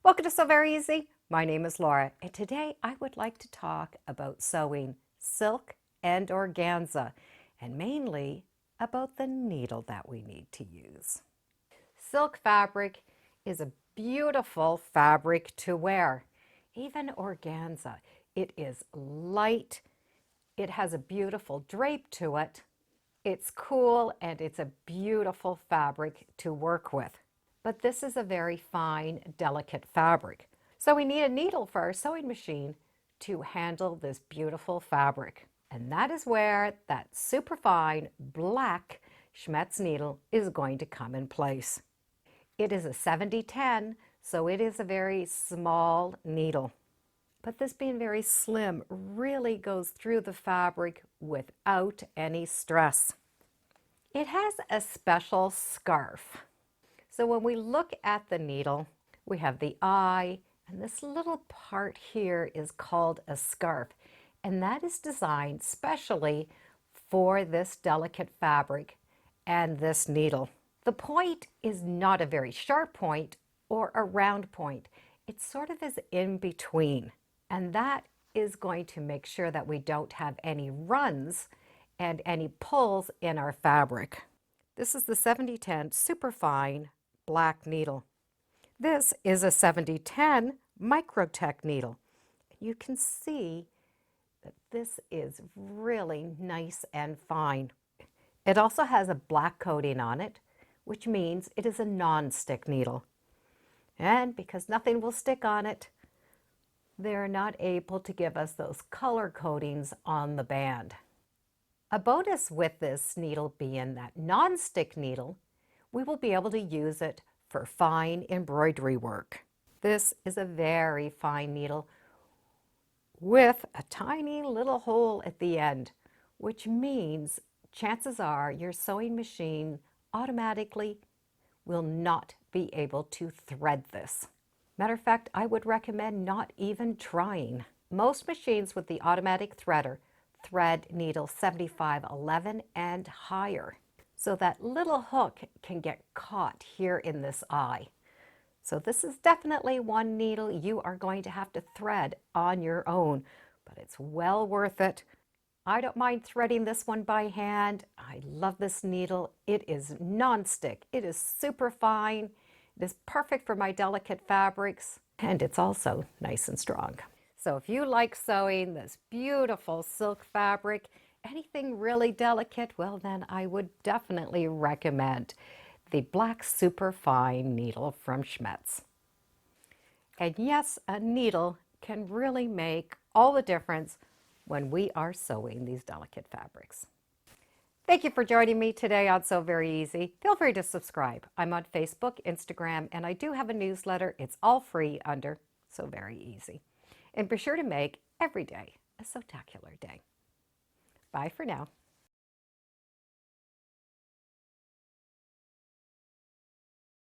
Welcome to Sew Very Easy. My name is Laura, and today I would like to talk about sewing silk and organza, and mainly about the needle that we need to use. Silk fabric is a beautiful fabric to wear. Even organza, it is light, it has a beautiful drape to it, it's cool, and it's a beautiful fabric to work with. But this is a very fine, delicate fabric. So we need a needle for our sewing machine to handle this beautiful fabric. And that is where that super fine black Schmetz needle is going to come in place. It is a 70-10, so it is a very small needle. But this being very slim really goes through the fabric without any stress. It has a special scarf. So when we look at the needle, we have the eye, and this little part here is called a scarf. And that is designed specially for this delicate fabric and this needle. The point is not a very sharp point or a round point. It sort of is in between. And that is going to make sure that we don't have any runs and any pulls in our fabric. This is the 70-10 superfine black needle. This is a 70-10 microtech needle. You can see that this is really nice and fine. It also has a black coating on it, which means it is a non-stick needle. And because nothing will stick on it, they're not able to give us those color coatings on the band. A bonus with this needle being that non-stick needle, we will be able to use it for fine embroidery work. This is a very fine needle with a tiny little hole at the end, which means chances are your sewing machine automatically will not be able to thread this. Matter of fact, I would recommend not even trying. Most machines with the automatic threader thread needle 7511 and higher. So that little hook can get caught here in this eye. So this is definitely one needle you are going to have to thread on your own, but it's well worth it. I don't mind threading this one by hand. I love this needle. It is non-stick. It is super fine. It is perfect for my delicate fabrics, and it's also nice and strong. So if you like sewing this beautiful silk fabric, anything really delicate, well then I would definitely recommend the black superfine needle from Schmetz. And yes, a needle can really make all the difference when we are sewing these delicate fabrics. Thank you for joining me today on Sew Very Easy. Feel free to subscribe. I'm on Facebook, Instagram, and I do have a newsletter. It's all free under Sew Very Easy. And be sure to make every day a spectacular day. Bye for now.